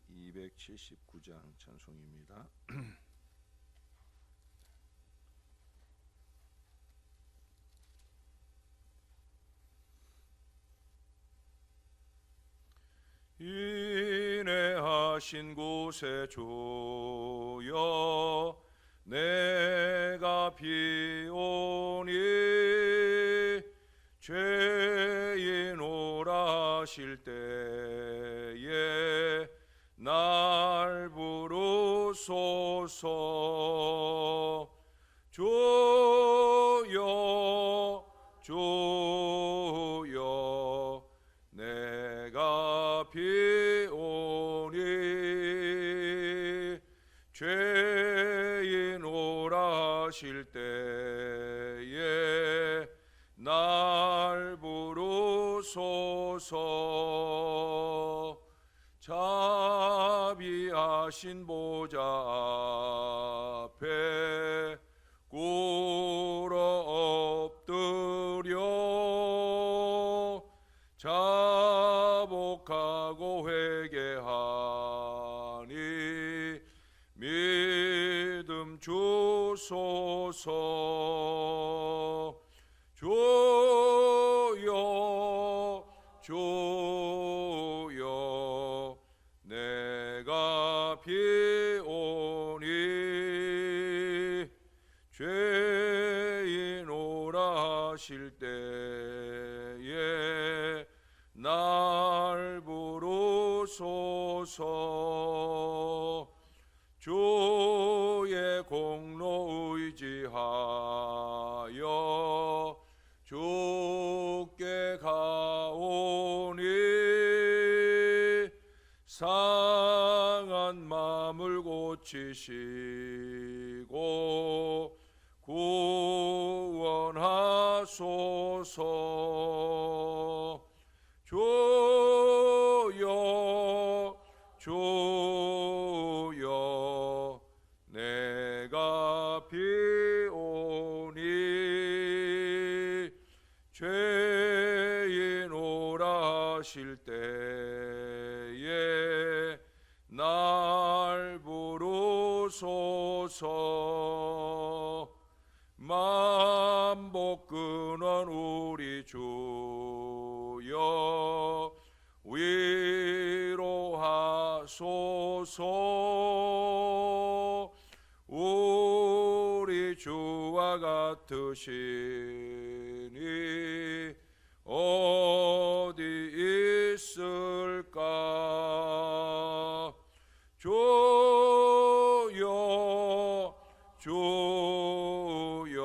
279장 찬송입니다. 인내하신 곳에 조여 내가 비오니 죄인 오라실 때에 날 부르소서. 주여 주여 내가 비오니 죄인 오라실 때에 날 부르소서. 자비하신 보좌 앞에 꿇어 엎드려 자복하고 회개하니 믿음 주소서. 주여 주여 내가 비오니 죄인 오라실 때에 날 부르소서. 주의 공로 의지하여 주께 가오니 상한 마음을 고치시고 구원하소서. 주여 주여 내가 비오니 죄인 오라실 때에 날 부르소서. 만복 근원 우리 주여 위로하소서. 우리 주와 같으시니 어디 있을까. 주여 주여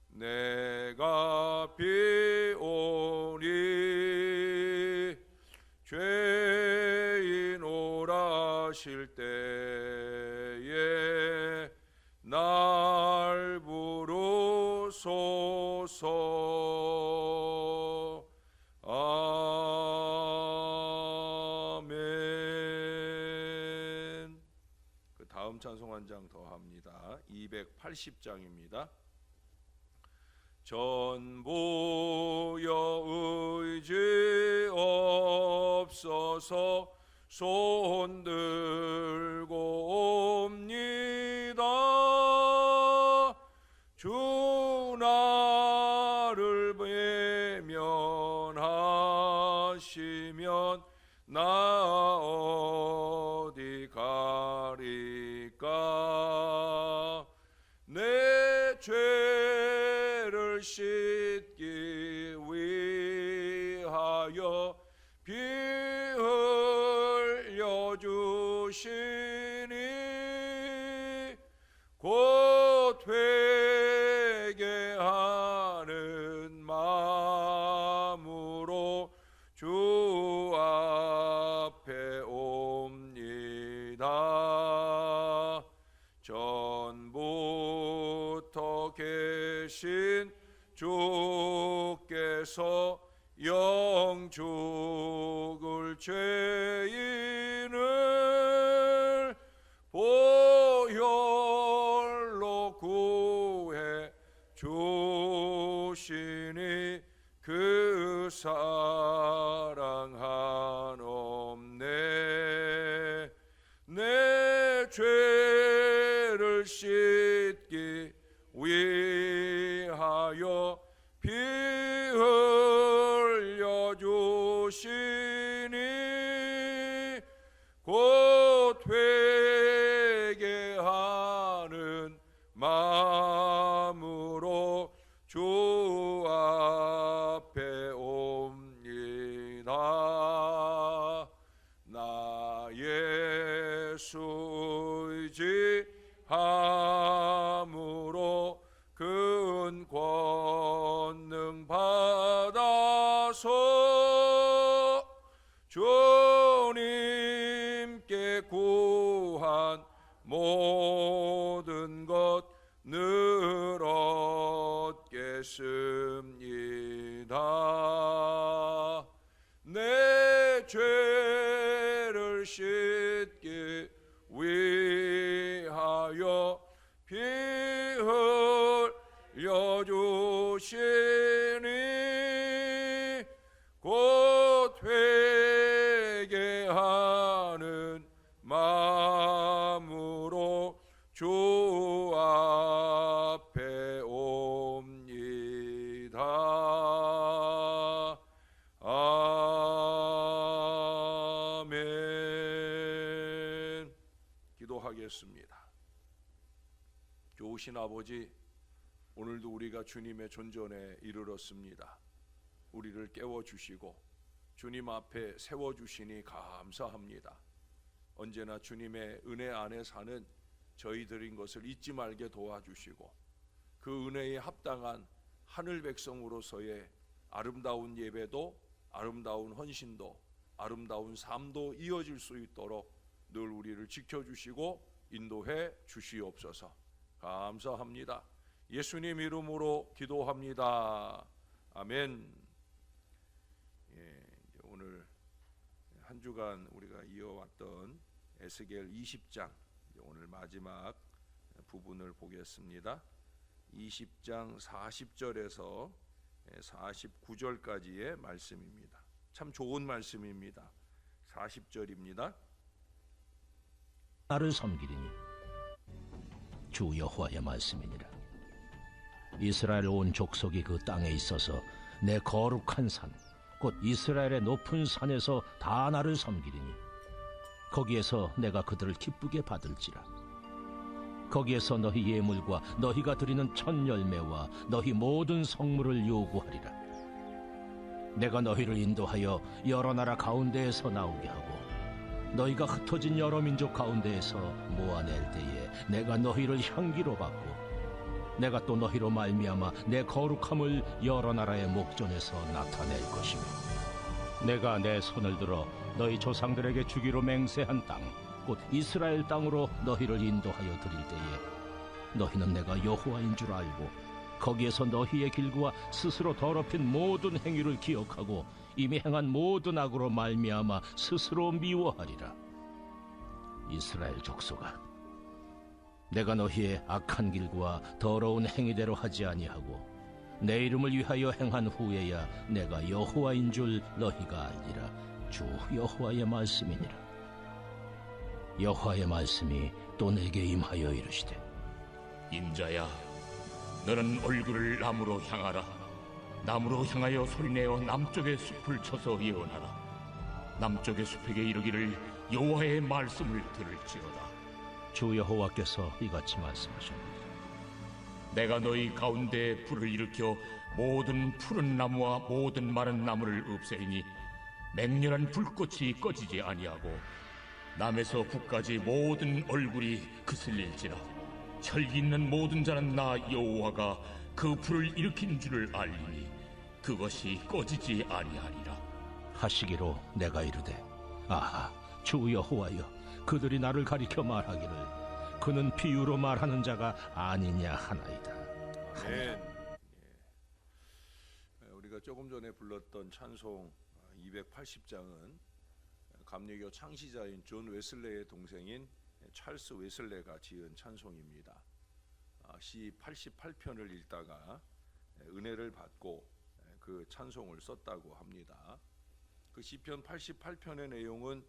내가 비오니 죄인 오라실 때에 날 부르소서. 아멘. 그 다음 찬송 한 장 더 합니다. 280장입니다. 전부여 의지 없어서 손 들고 옵니다. 주 나를 외면하시면 나 어디 가리까. 내 죄를 씻기 위하여 피 흘려 주시니 곧 회개하는 마음으로 주 앞에 옵니다. 전부터 계신 주께서 영 죽을 죄인을 보혈로 구해 주시니 그 사랑하노. 씻기 위하여 피 흘려 주시니 곧 회개하는 마음으로 주 앞에 옵니다. 나의 의지함으로 큰 권능 받아서 주님께 구한 모든 것 늘 얻겠습니다. 내 죄를 씻기 위하여 피 흘려 주시니 곧 회개하는 마음으로 주 앞에 옵니다. 아멘. 기도하겠습니다. 좋으신 아버지, 오늘도 우리가 주님의 존전에 이르렀습니다. 우리를 깨워주시고 주님 앞에 세워주시니 감사합니다. 언제나 주님의 은혜 안에 사는 저희들인 것을 잊지 말게 도와주시고 그 은혜에 합당한 하늘 백성으로서의 아름다운 예배도 아름다운 헌신도 아름다운 삶도 이어질 수 있도록 늘 우리를 지켜주시고 인도해 주시옵소서. 감사합니다. 예수님 이름으로 기도합니다. 아멘. 오늘 한 주간 우리가 이어왔던 에스겔 20장 오늘 마지막 부분을 보겠습니다. 20장 40절에서 49절까지의 말씀입니다. 참 좋은 말씀입니다. 40절입니다. 나를 섬기리니 주 여호와의 말씀이니라. 이스라엘 온 족속이 그 땅에 있어서 내 거룩한 산 곧 이스라엘의 높은 산에서 다 나를 섬기리니 거기에서 내가 그들을 기쁘게 받을지라. 거기에서 너희 예물과 너희가 드리는 첫 열매와 너희 모든 성물을 요구하리라. 내가 너희를 인도하여 여러 나라 가운데에서 나오게 하고 너희가 흩어진 여러 민족 가운데에서 모아낼 때에 내가 너희를 향기로 받고 내가 또 너희로 말미암아 내 거룩함을 여러 나라의 목전에서 나타낼 것이며 내가 내 손을 들어 너희 조상들에게 주기로 맹세한 땅 곧 이스라엘 땅으로 너희를 인도하여 드릴 때에 너희는 내가 여호와인 줄 알고 거기에서 너희의 길과 스스로 더럽힌 모든 행위를 기억하고 이미 행한 모든 악으로 말미암아 스스로 미워하리라. 이스라엘 족속아, 내가 너희의 악한 길과 더러운 행위대로 하지 아니하고 내 이름을 위하여 행한 후에야 내가 여호와인 줄 너희가 알리라. 주 여호와의 말씀이니라. 여호와의 말씀이 또 내게 임하여 이르시되 인자야, 너는 얼굴을 남으로 향하라. 남으로 향하여 소리내어 남쪽의 숲을 쳐서 예언하라. 남쪽의 숲에게 이르기를 여호와의 말씀을 들을지어다. 주 여호와께서 이같이 말씀하십니다. 내가 너희 가운데 불을 일으켜 모든 푸른 나무와 모든 마른 나무를 없애리니 맹렬한 불꽃이 꺼지지 아니하고 남에서 북까지 모든 얼굴이 그슬릴지라. 혈기 있는 모든 자는 나 여호와가 그 불을 일으킨 줄을 알리니 그것이 꺼지지 아니하리라. 하시기로 내가 이르되 아하, 주 여호와여, 그들이 나를 가리켜 말하기를 그는 비유로 말하는 자가 아니냐 하나이다. 아멘. 우리가 조금 전에 불렀던 찬송 280장은 감리교 창시자인 존 웨슬레의 동생인 찰스 웨슬레가 지은 찬송입니다. 시 88편을 읽다가 은혜를 받고 그 찬송을 썼다고 합니다. 그 시편 88편의 내용은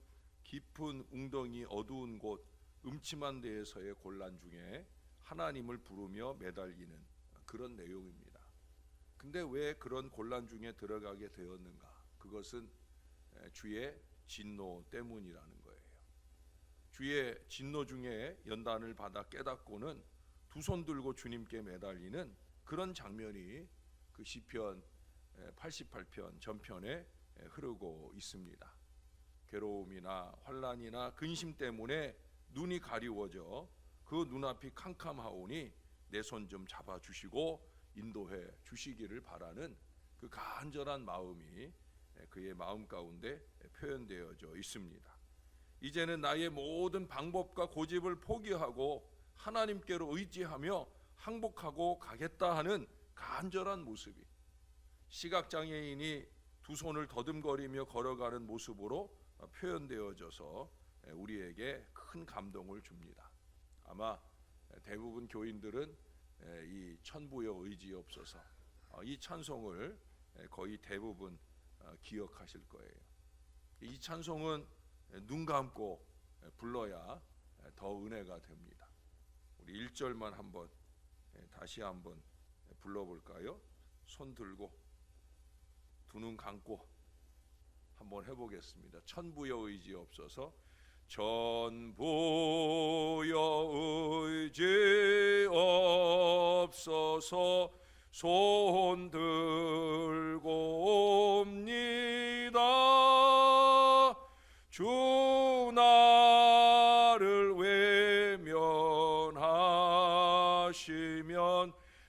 깊은 웅덩이 어두운 곳 음침한 데에서의 곤란 중에 하나님을 부르며 매달리는 그런 내용입니다. 근데 왜 그런 곤란 중에 들어가게 되었는가? 그것은 주의 진노 때문이라는 거예요. 주의 진노 중에 연단을 받아 깨닫고는 두 손 들고 주님께 매달리는 그런 장면이 그 시편 88편 전편에 흐르고 있습니다. 괴로움이나 환난이나 근심 때문에 눈이 가리워져 그 눈앞이 캄캄하오니 내 손 좀 잡아주시고 인도해 주시기를 바라는 그 간절한 마음이 그의 마음 가운데 표현되어져 있습니다. 이제는 나의 모든 방법과 고집을 포기하고 하나님께로 의지하며 항복하고 가겠다 하는 간절한 모습이 시각장애인이 두 손을 더듬거리며 걸어가는 모습으로 표현되어져서 우리에게 큰 감동을 줍니다. 아마 대부분 교인들은 이 천부여 의지옵소서 이 찬송을 거의 대부분 기억하실 거예요. 이 찬송은 눈 감고 불러야 더 은혜가 됩니다. 우리 1절만 한번 다시 한번 불러볼까요? 손 들고 두 눈 감고 한번 해보겠습니다. 천부여 의지옵소서. 천부여 의지옵소서. 손 들고 옵니다. 주 나를 외면하시면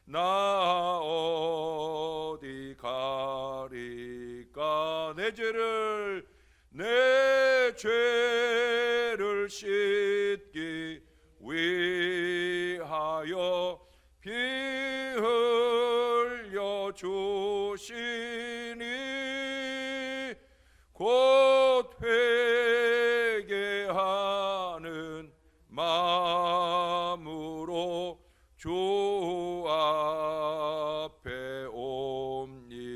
나 어디 가리까. 내 죄를 씻기 위하여 피 흘려 주시니 곧 회개하는 마음으로 주 앞에 옵니다.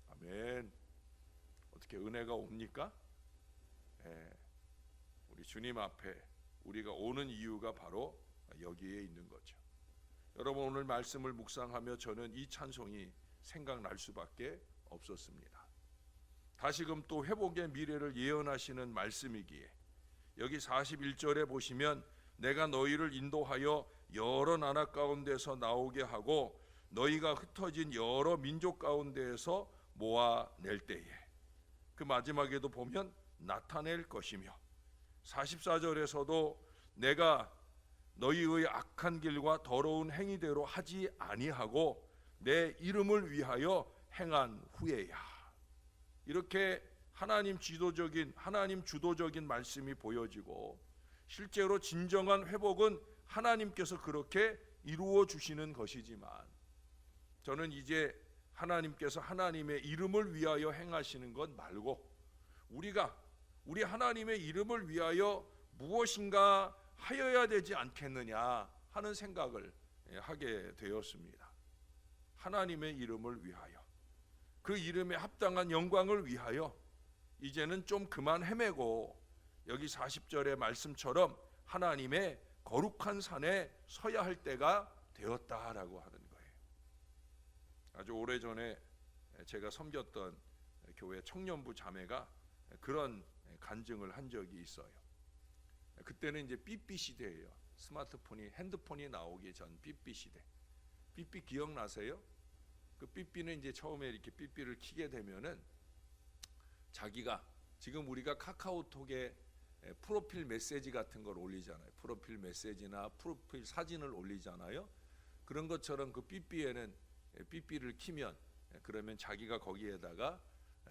아멘. 어떻게 은혜가 옵니까? 우리 주님 앞에 우리가 오는 이유가 바로 여기에 있는 거죠. 여러분, 오늘 말씀을 묵상하며 저는 이 찬송이 생각날 수밖에 없었습니다. 다시금 또 회복의 미래를 예언하시는 말씀이기에 여기 41절에 보시면 내가 너희를 인도하여 여러 나라 가운데서 나오게 하고 너희가 흩어진 여러 민족 가운데에서 모아낼 때에, 그 마지막에도 보면 나타낼 것이며 44절에서도 내가 너희의 악한 길과 더러운 행위대로 하지 아니하고 내 이름을 위하여 행한 후에야. 이렇게 하나님 지도적인, 하나님 주도적인 말씀이 보여지고 실제로 진정한 회복은 하나님께서 그렇게 이루어 주시는 것이지만 저는 이제 하나님께서 하나님의 이름을 위하여 행하시는 것 말고 우리가 우리 하나님의 이름을 위하여 무엇인가 하여야 되지 않겠느냐 하는 생각을 하게 되었습니다. 하나님의 이름을 위하여, 그 이름에 합당한 영광을 위하여 이제는 좀 그만 헤매고 여기 40절의 말씀처럼 하나님의 거룩한 산에 서야 할 때가 되었다라고 하는 거예요. 아주 오래전에 제가 섬겼던 교회 청년부 자매가 그런 간증을 한 적이 있어요. 그때는 이제 삐삐 시대예요. 스마트폰이, 핸드폰이 나오기 전 삐삐 시대. 삐삐 기억나세요? 그 삐삐는 이제 처음에 이렇게 삐삐를 키게 되면은 자기가 지금 우리가 카카오톡에 프로필 메시지 같은 걸 올리잖아요. 프로필 메시지나 프로필 사진을 올리잖아요. 그런 것처럼 그 삐삐에는 삐삐를 키면 그러면 자기가 거기에다가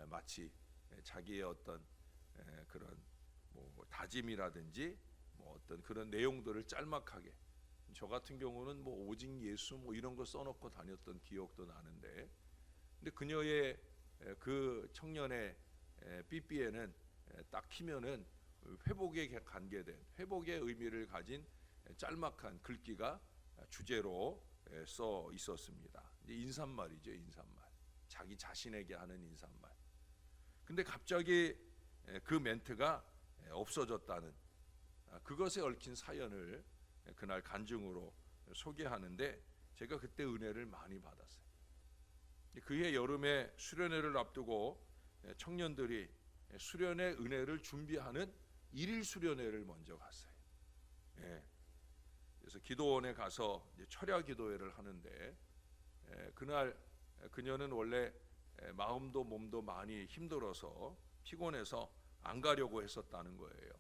마치 자기의 어떤 그런 뭐 다짐이라든지 뭐 어떤 그런 내용들을 짤막하게, 저 같은 경우는 뭐 오직 예수 뭐 이런 거 써놓고 다녔던 기억도 나는데, 근데 그녀의 그 청년의 삐삐에는 딱 키면은 회복에 관계된, 회복의 의미를 가진 짤막한 글귀가 주제로 써 있었습니다. 인사말이죠, 인사말. 자기 자신에게 하는 인사말. 근데 갑자기 그 멘트가 없어졌다는 그것에 얽힌 사연을 그날 간증으로 소개하는데 제가 그때 은혜를 많이 받았어요. 그해 여름에 수련회를 앞두고 청년들이 수련회 은혜를 준비하는 일일 수련회를 먼저 갔어요. 그래서 기도원에 가서 철야 기도회를 하는데 그날 그녀는 원래 마음도 몸도 많이 힘들어서 피곤해서 안 가려고 했었다는 거예요.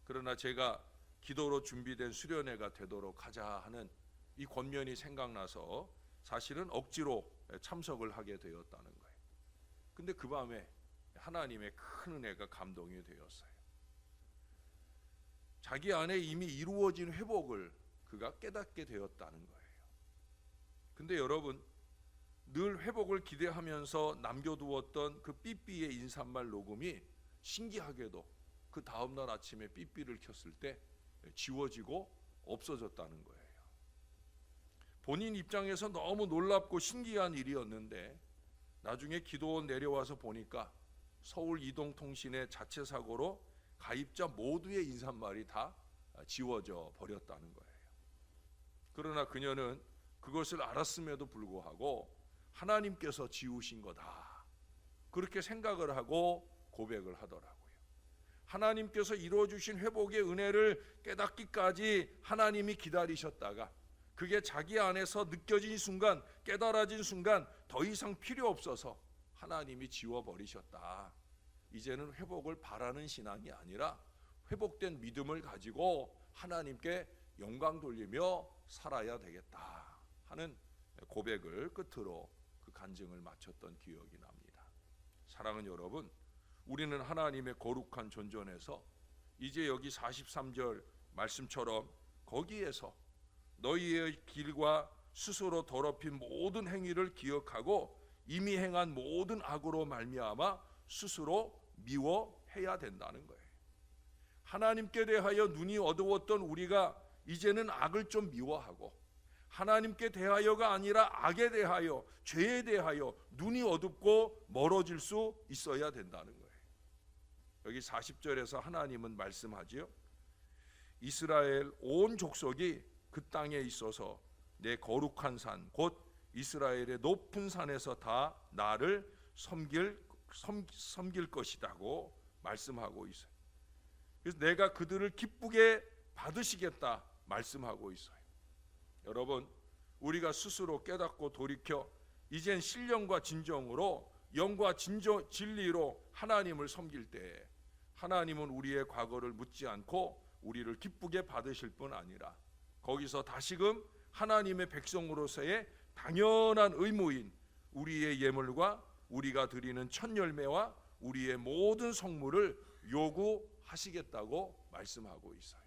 그러나 제가 기도로 준비된 수련회가 되도록 하자 하는 이 권면이 생각나서 사실은 억지로 참석을 하게 되었다는 거예요. 근데 그 밤에 하나님의 큰 은혜가 감동이 되었어요. 자기 안에 이미 이루어진 회복을 그가 깨닫게 되었다는 거예요. 근데 여러분, 늘 회복을 기대하면서 남겨두었던 그 삐삐의 인사말 녹음이 신기하게도 그 다음날 아침에 삐삐를 켰을 때 지워지고 없어졌다는 거예요. 본인 입장에서 너무 놀랍고 신기한 일이었는데 나중에 기도원 내려와서 보니까 서울 이동통신의 자체 사고로 가입자 모두의 인사말이 다 지워져 버렸다는 거예요. 그러나 그녀는 그것을 알았음에도 불구하고 하나님께서 지우신 거다, 그렇게 생각을 하고 고백을 하더라고요. 하나님께서 이루어주신 회복의 은혜를 깨닫기까지 하나님이 기다리셨다가 그게 자기 안에서 느껴진 순간, 깨달아진 순간 더 이상 필요 없어서 하나님이 지워버리셨다. 이제는 회복을 바라는 신앙이 아니라 회복된 믿음을 가지고 하나님께 영광 돌리며 살아야 되겠다 하는 고백을 끝으로 그 간증을 마쳤던 기억이 납니다. 사랑하는 여러분, 우리는 하나님의 거룩한 존전에서 이제 여기 43절 말씀처럼 거기에서 너희의 길과 스스로 더럽힌 모든 행위를 기억하고 이미 행한 모든 악으로 말미암아 스스로 미워해야 된다는 거예요. 하나님께 대하여 눈이 어두웠던 우리가 이제는 악을 좀 미워하고 하나님께 대하여가 아니라 악에 대하여, 죄에 대하여 눈이 어둡고 멀어질 수 있어야 된다는 거예요. 여기 40절에서 하나님은 말씀하지요. 이스라엘 온 족속이 그 땅에 있어서 내 거룩한 산 곧 이스라엘의 높은 산에서 다 나를 섬길 것이라고 말씀하고 있어요. 그래서 내가 그들을 기쁘게 받으시겠다 말씀하고 있어요. 여러분, 우리가 스스로 깨닫고 돌이켜 이젠 신령과 진정으로 영과 진리로 하나님을 섬길 때 하나님은 우리의 과거를 묻지 않고 우리를 기쁘게 받으실 뿐 아니라 거기서 다시금 하나님의 백성으로서의 당연한 의무인 우리의 예물과 우리가 드리는 첫 열매와 우리의 모든 성물을 요구하시겠다고 말씀하고 있어요.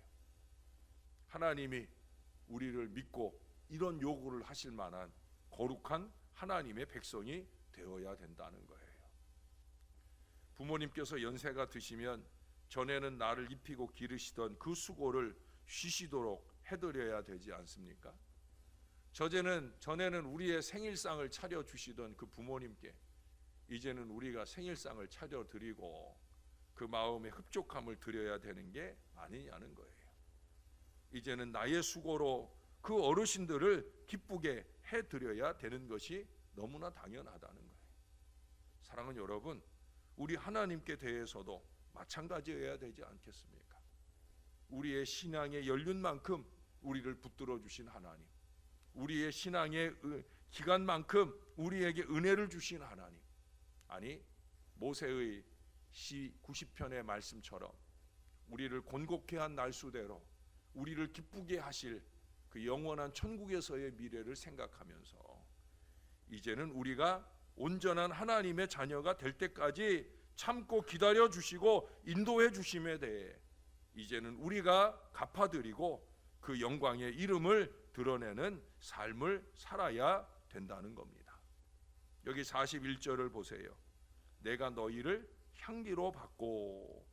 하나님이 우리를 믿고 이런 요구를 하실 만한 거룩한 하나님의 백성이 되어야 된다는 거예요. 부모님께서 연세가 드시면 전에는 나를 입히고 기르시던 그 수고를 쉬시도록 해드려야 되지 않습니까? 전에는 우리의 생일상을 차려주시던 그 부모님께 이제는 우리가 생일상을 차려드리고 그 마음의 흡족함을 드려야 되는 게 아니냐는 거예요. 이제는 나의 수고로 그 어르신들을 기쁘게 해드려야 되는 것이 너무나 당연하다는 거예요. 사랑하는 여러분, 우리 하나님께 대해서도 마찬가지여야 되지 않겠습니까? 우리의 신앙의 연륜만큼 우리를 붙들어 주신 하나님, 우리의 신앙의 기간만큼 우리에게 은혜를 주신 하나님, 아니 모세의 시 90편의 말씀처럼 우리를 곤곡해 한 날수대로 우리를 기쁘게 하실 그 영원한 천국에서의 미래를 생각하면서 이제는 우리가 온전한 하나님의 자녀가 될 때까지 참고 기다려 주시고 인도해 주심에 대해 이제는 우리가 갚아드리고 그 영광의 이름을 드러내는 삶을 살아야 된다는 겁니다. 여기 41절을 보세요. 내가 너희를 향기로 받고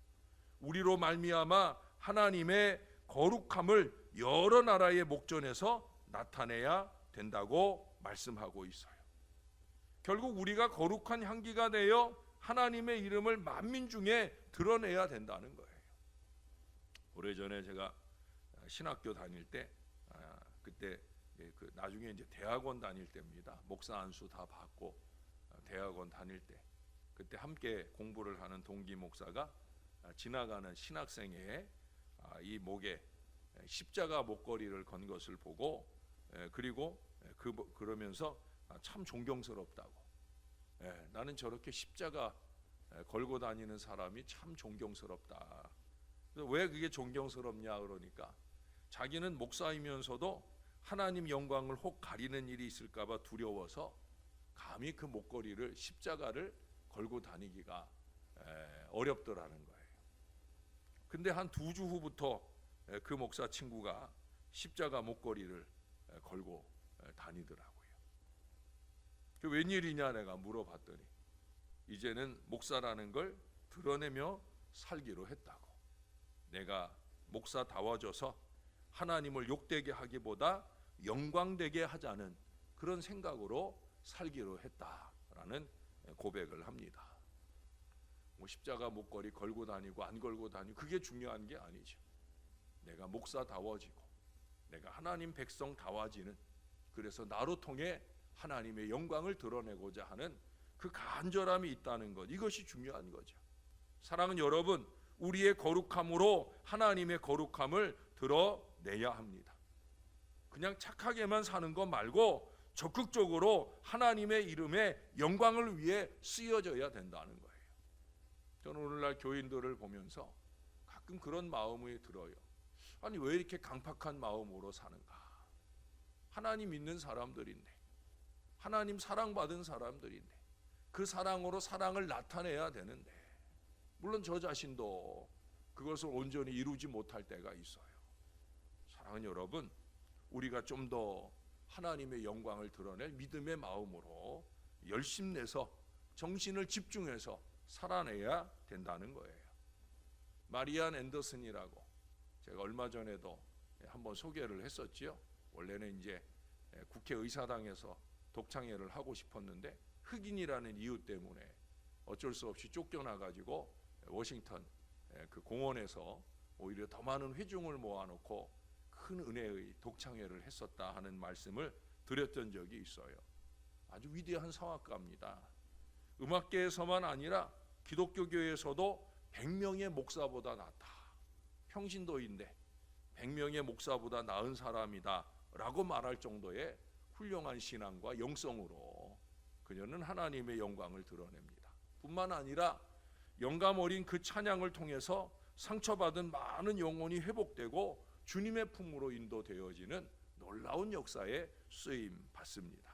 우리로 말미암아 하나님의 거룩함을 여러 나라의 목전에서 나타내야 된다고 말씀하고 있어요. 결국 우리가 거룩한 향기가 되어 하나님의 이름을 만민 중에 드러내야 된다는 거예요. 오래전에 제가 신학교 다닐 때 그때 나중에 이제 대학원 다닐 때입니다. 목사 안수 다 받고 대학원 다닐 때 그때 함께 공부를 하는 동기 목사가 지나가는 신학생의 이 목에 십자가 목걸이를 건 것을 보고 그리고 그러면서 참 존경스럽다고, 나는 저렇게 십자가 걸고 다니는 사람이 참 존경스럽다. 왜 그게 존경스럽냐 그러니까 자기는 목사이면서도 하나님 영광을 혹 가리는 일이 있을까 봐 두려워서 감히 그 목걸이를 십자가를 걸고 다니기가 어렵더라는 거예요. 근데 한 2주 후부터 그 목사 친구가 십자가 목걸이를 걸고 다니더라고요. 그 웬일이냐 내가 물어봤더니 이제는 목사라는 걸 드러내며 살기로 했다고. 내가 목사다워져서 하나님을 욕되게 하기보다 영광되게 하자는 그런 생각으로 살기로 했다라는 고백을 합니다. 뭐 십자가 목걸이 걸고 다니고 안 걸고 다니고 그게 중요한 게 아니죠. 내가 목사다워지고 내가 하나님 백성다워지는, 그래서 나로 통해 하나님의 영광을 드러내고자 하는 그 간절함이 있다는 것, 이것이 중요한 거죠. 사랑하는 여러분, 우리의 거룩함으로 하나님의 거룩함을 드러내야 합니다. 그냥 착하게만 사는 것 말고 적극적으로 하나님의 이름의 영광을 위해 쓰여져야 된다는 거예요. 저는 오늘날 교인들을 보면서 가끔 그런 마음이 들어요. 아니 왜 이렇게 강팍한 마음으로 사는가? 하나님 믿는 사람들인데, 하나님 사랑받은 사람들인데, 그 사랑으로 사랑을 나타내야 되는데, 물론 저 자신도 그것을 온전히 이루지 못할 때가 있어요. 사랑하는 여러분, 우리가 좀 더 하나님의 영광을 드러낼 믿음의 마음으로 열심내서 정신을 집중해서 살아내야 된다는 거예요. 마리안 앤더슨이라고 제가 얼마 전에도 한번 소개를 했었지요. 원래는 이제 국회의사당에서 독창회를 하고 싶었는데 흑인이라는 이유 때문에 어쩔 수 없이 쫓겨나가지고 워싱턴 그 공원에서 오히려 더 많은 회중을 모아놓고 큰 은혜의 독창회를 했었다 하는 말씀을 드렸던 적이 있어요. 아주 위대한 성악가입니다. 음악계에서만 아니라 기독교계에서도 100명의 목사보다 낫다. 평신도인데 100명의 목사보다 나은 사람이다 라고 말할 정도의 훌륭한 신앙과 영성으로 그녀는 하나님의 영광을 드러냅니다. 뿐만 아니라 영감 어린 그 찬양을 통해서 상처받은 많은 영혼이 회복되고 주님의 품으로 인도되어지는 놀라운 역사에 쓰임 받습니다.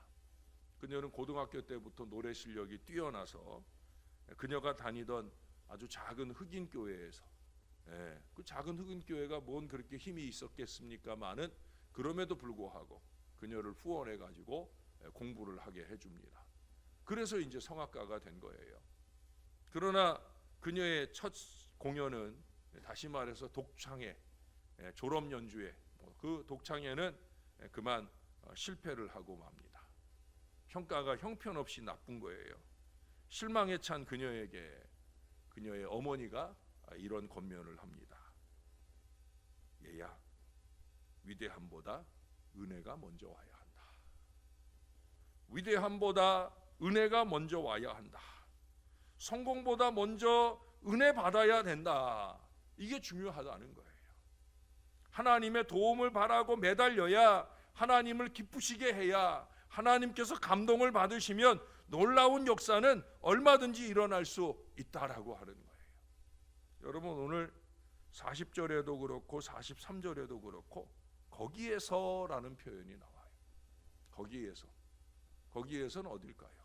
그녀는 고등학교 때부터 노래 실력이 뛰어나서 그녀가 다니던 아주 작은 흑인 교회에서, 그 작은 흑인 교회가 뭔 그렇게 힘이 있었겠습니까마는 그럼에도 불구하고 그녀를 후원해 가지고 공부를 하게 해줍니다. 그래서 이제 성악가가 된 거예요. 그러나 그녀의 첫 공연은 다시 말해서 독창회, 졸업 연주회, 그 독창회는 그만 실패를 하고 맙니다. 평가가 형편없이 나쁜 거예요. 실망에 찬 그녀에게 그녀의 어머니가 이런 권면을 합니다. 얘야, 위대함보다 은혜가 먼저 와야 한다. 위대함보다 은혜가 먼저 와야 한다. 성공보다 먼저 은혜 받아야 된다. 이게 중요하다는 거예요. 하나님의 도움을 바라고 매달려야, 하나님을 기쁘시게 해야, 하나님께서 감동을 받으시면 놀라운 역사는 얼마든지 일어날 수 있다라고 하는 거예요. 여러분, 오늘 40절에도 그렇고 43절에도 그렇고 거기에서라는 표현이 나와요. 거기에서는 어딜까요?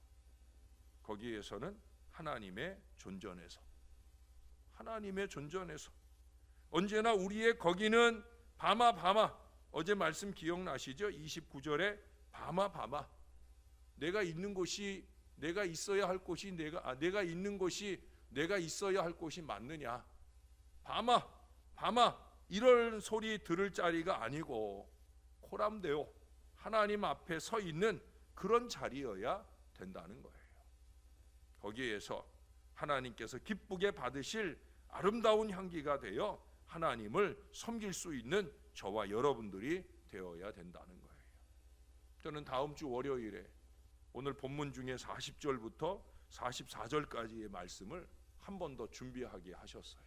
거기에서는 하나님의 존전에서, 하나님의 존전에서. 언제나 우리의 거기는 바마. 어제 말씀 기억나시죠? 29절에 바마. 내가 있는 곳이, 내가 있어야 할 곳이, 내가 있는 곳이 내가 있어야 할 곳이 맞느냐? 바마 이런 소리 들을 자리가 아니고 코람데오, 하나님 앞에 서 있는 그런 자리여야 된다는 거예요. 거기에서 하나님께서 기쁘게 받으실 아름다운 향기가 되어 하나님을 섬길 수 있는 저와 여러분들이 되어야 된다는 거예요. 저는 다음 주 월요일에 오늘 본문 중에 40절부터 44절까지의 말씀을 한 번 더 준비하게 하셨어요.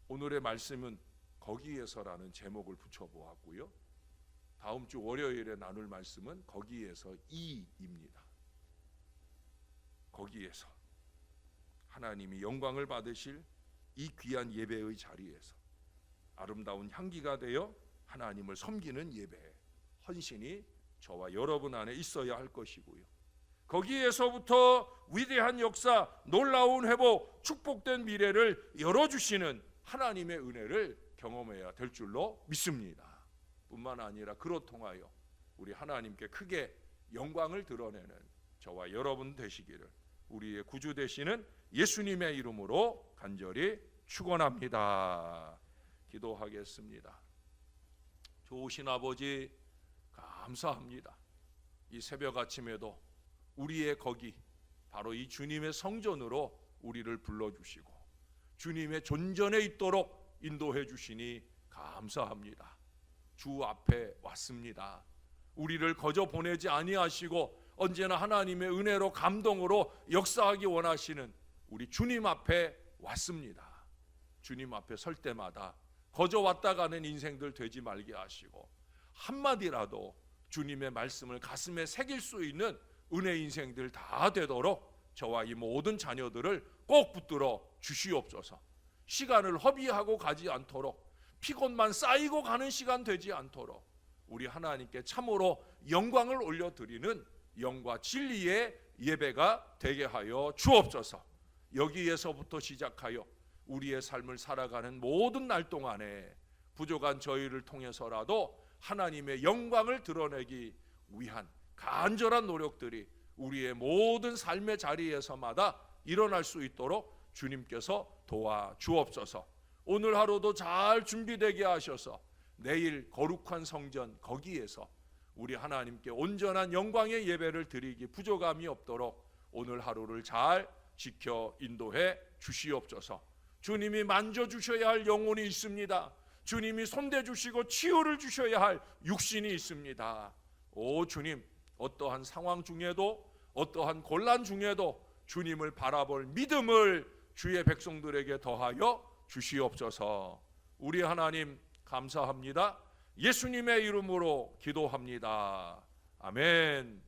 오늘의 말씀은 거기에서라는 제목을 붙여보았고요. 다음 주 월요일에 나눌 말씀은 거기에서 2입니다. 거기에서 하나님이 영광을 받으실 이 귀한 예배의 자리에서 아름다운 향기가 되어 하나님을 섬기는 예배, 헌신이 저와 여러분 안에 있어야 할 것이고요. 거기에서부터 위대한 역사, 놀라운 회복, 축복된 미래를 열어주시는 하나님의 은혜를 경험해야 될 줄로 믿습니다. 뿐만 아니라 그로 통하여 우리 하나님께 크게 영광을 드러내는 저와 여러분 되시기를 우리의 구주 되시는 예수님의 이름으로 간절히 축원합니다. 기도하겠습니다. 좋으신 아버지, 감사합니다. 이 새벽 아침에도 우리의 거기, 바로 이 주님의 성전으로 우리를 불러주시고 주님의 존전에 있도록 인도해 주시니 감사합니다. 주 앞에 왔습니다. 우리를 거저 보내지 아니하시고 언제나 하나님의 은혜로 감동으로 역사하기 원하시는 우리 주님 앞에 왔습니다. 주님 앞에 설 때마다 거저 왔다 가는 인생들 되지 말게 하시고 한마디라도 주님의 말씀을 가슴에 새길 수 있는 은혜 인생들 다 되도록 저와 이 모든 자녀들을 꼭 붙들어 주시옵소서. 시간을 허비하고 가지 않도록, 피곤만 쌓이고 가는 시간 되지 않도록 우리 하나님께 참으로 영광을 올려드리는 영과 진리의 예배가 되게 하여 주옵소서. 여기에서부터 시작하여 우리의 삶을 살아가는 모든 날 동안에 부족한 저희를 통해서라도 하나님의 영광을 드러내기 위한 간절한 노력들이 우리의 모든 삶의 자리에서마다 일어날 수 있도록 주님께서 도와주옵소서. 오늘 하루도 잘 준비되게 하셔서 내일 거룩한 성전 거기에서 우리 하나님께 온전한 영광의 예배를 드리기 부족함이 없도록 오늘 하루를 잘 지켜 인도해 주시옵소서. 주님이 만져주셔야 할 영혼이 있습니다. 주님이 손대주시고 치유를 주셔야 할 육신이 있습니다. 오 주님, 어떠한 상황 중에도 어떠한 곤란 중에도 주님을 바라볼 믿음을 주의 백성들에게 더하여 주시옵소서. 우리 하나님 감사합니다. 예수님의 이름으로 기도합니다. 아멘.